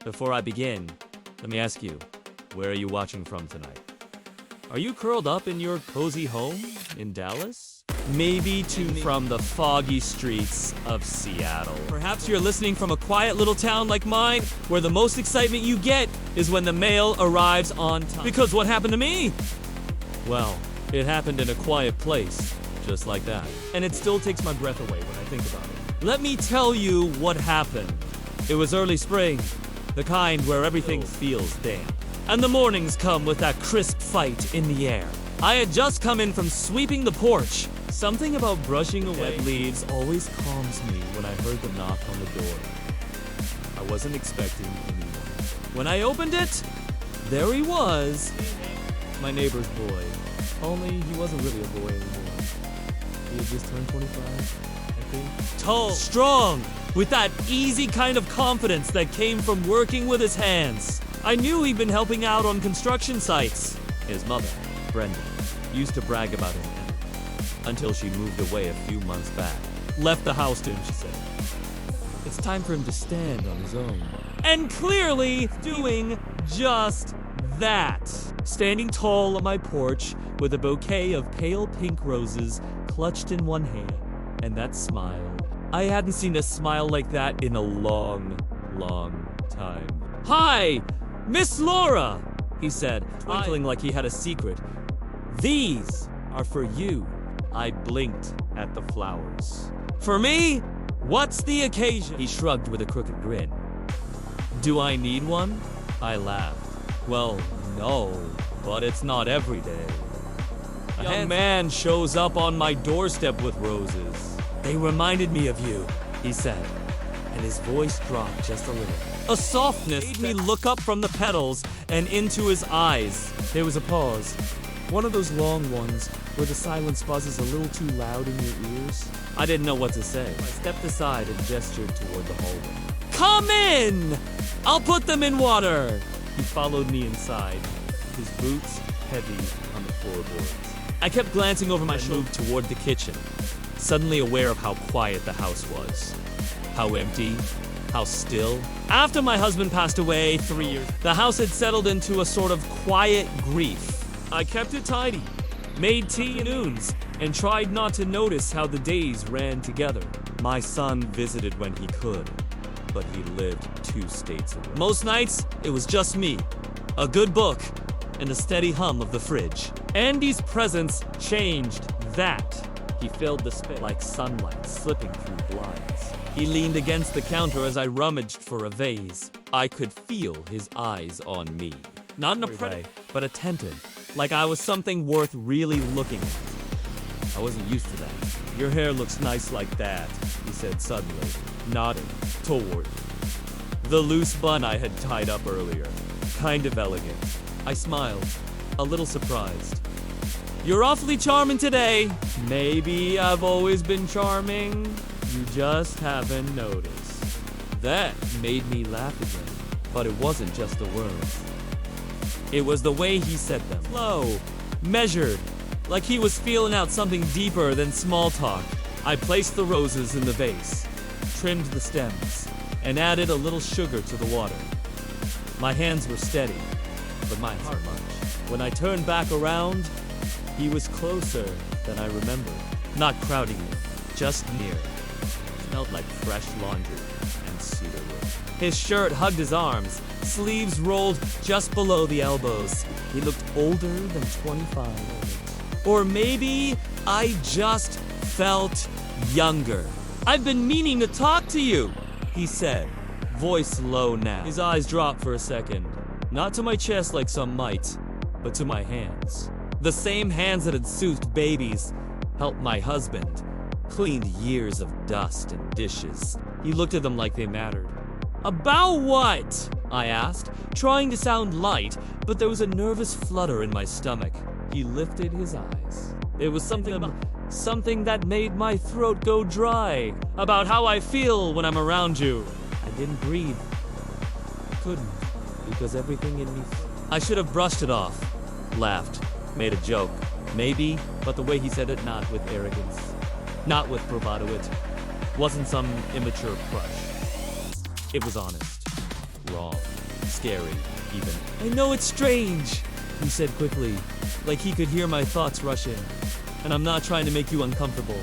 Before I begin, let me ask you, where are you watching from tonight? Are you curled up in your cozy home in Dallas? Maybe tuned from the foggy streets of Seattle. Perhaps you're listening from a quiet little town like mine, where the most excitement you get is when the mail arrives on time. Because what happened to me? Well, it happened in a quiet place, just like that. And it still takes my breath away when I think about it. Let me tell you what happened. It was early spring, the kind where everything feels damp. And the mornings come with that crisp fight in the air. I had just come in from sweeping the porch. Something about brushing away leaves always calms me when I heard the knock on the door. I wasn't expecting anyone. When I opened it, there he was. My neighbor's boy. Only he wasn't really a boy anymore. He had just turned 25, I think. Tall, strong, with that easy kind of confidence that came from working with his hands. I knew he'd been helping out on construction sites. His mother, Brenda, used to brag about him until she moved away a few months back. Left the house to him, she said. It's time for him to stand on his own. And clearly doing just that. Standing tall on my porch with a bouquet of pale pink roses clutched in one hand, and that smile. I hadn't seen a smile like that in a long, long time. Hi, Miss Laura, he said, twinkling like he had a secret. These are for you. I blinked at the flowers. For me? What's the occasion? He shrugged with a crooked grin. Do I need one? I laughed. Well, no, but it's not every day. A young man shows up on my doorstep with roses. They reminded me of you, he said, and his voice dropped just a little. A softness made me look up from the petals and into his eyes. There was a pause. One of those long ones where the silence buzzes a little too loud in your ears. I didn't know what to say. I stepped aside and gestured toward the hallway. Come in! I'll put them in water! He followed me inside, his boots heavy on the floorboards. I kept glancing over my shoulder toward the kitchen, suddenly aware of how quiet the house was. How empty, how still. After my husband passed away 3 years, the house had settled into a sort of quiet grief. I kept it tidy, made tea at noons, and tried not to notice how the days ran together. My son visited when he could, but he lived 2 states away. Most nights, it was just me, a good book, and the steady hum of the fridge. Andy's presence changed that. He filled the space like sunlight slipping through blinds. He leaned against the counter as I rummaged for a vase. I could feel his eyes on me. Not in a way, but attentive, like I was something worth really looking at. I wasn't used to that. Your hair looks nice like that, he said suddenly, nodding toward the loose bun I had tied up earlier. Kind of elegant. I smiled, a little surprised. You're awfully charming today. Maybe I've always been charming. You just haven't noticed. That made me laugh again, but it wasn't just the words. It was the way he said them. Slow, measured, like he was feeling out something deeper than small talk. I placed the roses in the vase, trimmed the stems, and added a little sugar to the water. My hands were steady, but my heart much. When I turned back around, he was closer than I remembered. Not crowding me, just near. Smelled like fresh laundry and cedar wood. His shirt hugged his arms, sleeves rolled just below the elbows. He looked older than 25. Or maybe I just felt younger. I've been meaning to talk to you, he said, voice low now. His eyes dropped for a second. Not to my chest like some might, but to my hands. The same hands that had soothed babies, helped my husband, cleaned years of dust and dishes. He looked at them like they mattered. About what? I asked, trying to sound light, but there was a nervous flutter in my stomach. He lifted his eyes. It was something that made my throat go dry, about how I feel when I'm around you. I didn't breathe. I couldn't, because everything in me... I should have brushed it off, laughed, made a joke. Maybe, but the way he said it, not with arrogance, not with bravado, it wasn't some immature crush. It was honest. wrong. Scary, even. I know it's strange, he said quickly, like he could hear my thoughts rushing. And I'm not trying to make you uncomfortable.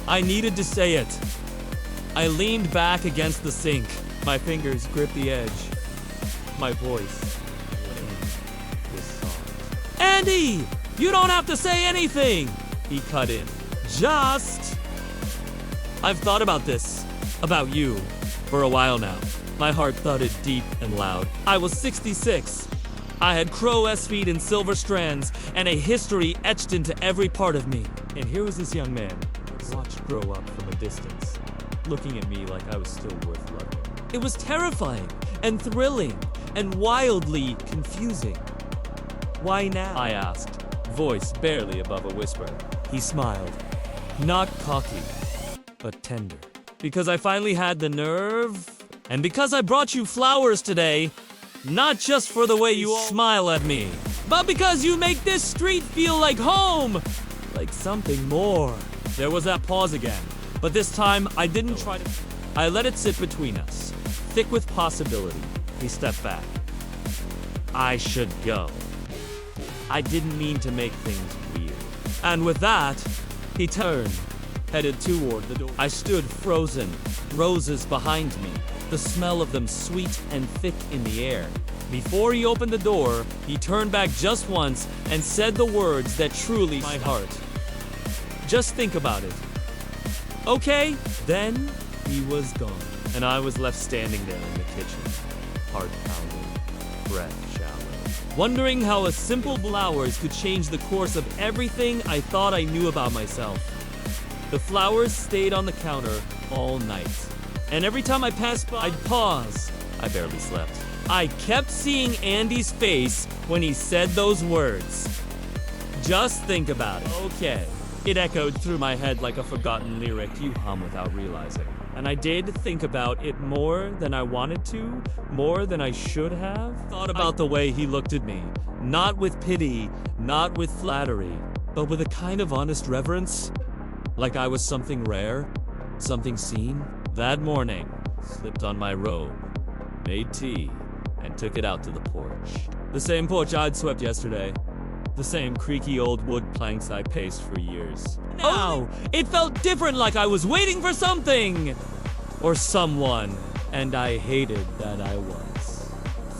I needed to say it. I leaned back against the sink. My fingers gripped the edge. My voice was soft. Andy! You don't have to say anything! He cut in. I've thought about this. About you. For a while now. My heart thudded deep and loud. I was 66. I had crow-esque feet and silver strands, and a history etched into every part of me. And here was this young man, watched grow up from a distance, looking at me like I was still worth loving. It was terrifying, and thrilling, and wildly confusing. Why now? I asked, voice barely above a whisper. He smiled, not cocky, but tender. Because I finally had the nerve, and because I brought you flowers today, not just for the way you all smile at me, but because you make this street feel like home, like something more. There was that pause again, but this time I didn't try to. I let it sit between us, thick with possibility. He stepped back. I should go. I didn't mean to make things weird. And with that, he turned, headed toward the door. I stood frozen, roses behind me, the smell of them sweet and thick in the air. Before he opened the door, he turned back just once and said the words that truly my heart. Just think about it. Okay, then he was gone, and I was left standing there in the kitchen, heart pounding, breath shallow, wondering how a simple flowers could change the course of everything I thought I knew about myself. The flowers stayed on the counter all night, and every time I passed by, I'd pause. I barely slept. I kept seeing Andy's face when he said those words. Just think about it. Okay. It echoed through my head like a forgotten lyric you hum without realizing. And I did think about it more than I wanted to, more than I should have. Thought about the way he looked at me, not with pity, not with flattery, but with a kind of honest reverence, like I was something rare, something seen. That morning, slipped on my robe, made tea, and took it out to the porch. The same porch I'd swept yesterday. The same creaky old wood planks I paced for years. Now, it felt different, like I was waiting for something or someone, and I hated that I was.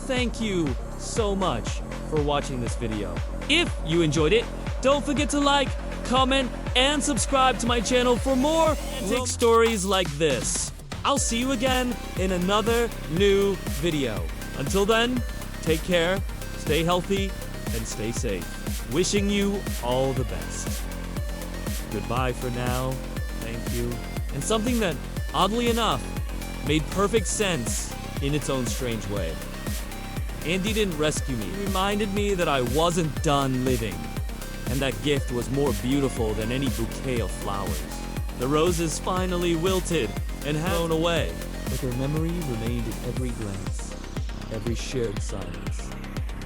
Thank you so much for watching this video. If you enjoyed it, don't forget to like, comment, and subscribe to my channel for more romantic stories like this. I'll see you again in another new video. Until then, take care, stay healthy, and stay safe. Wishing you all the best. Goodbye for now. Thank you. And something that, oddly enough, made perfect sense in its own strange way. Andy didn't rescue me. He reminded me that I wasn't done living, and that gift was more beautiful than any bouquet of flowers. The roses finally wilted and had blown away, but their memory remained in every glance, every shared silence,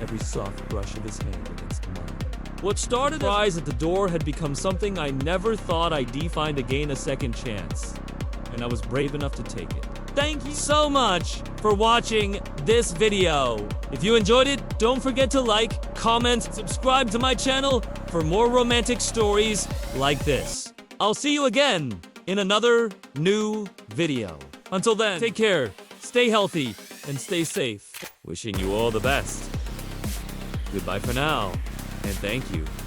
every soft brush of his hand against mine. What started as a surprise at the door had become something I never thought I'd find to gain a second chance, and I was brave enough to take it. Thank you so much for watching this video. If you enjoyed it, don't forget to like, comment, subscribe to my channel for more romantic stories like this. I'll see you again in another new video. Until then, take care, stay healthy, and stay safe. Wishing you all the best. Goodbye for now, and thank you.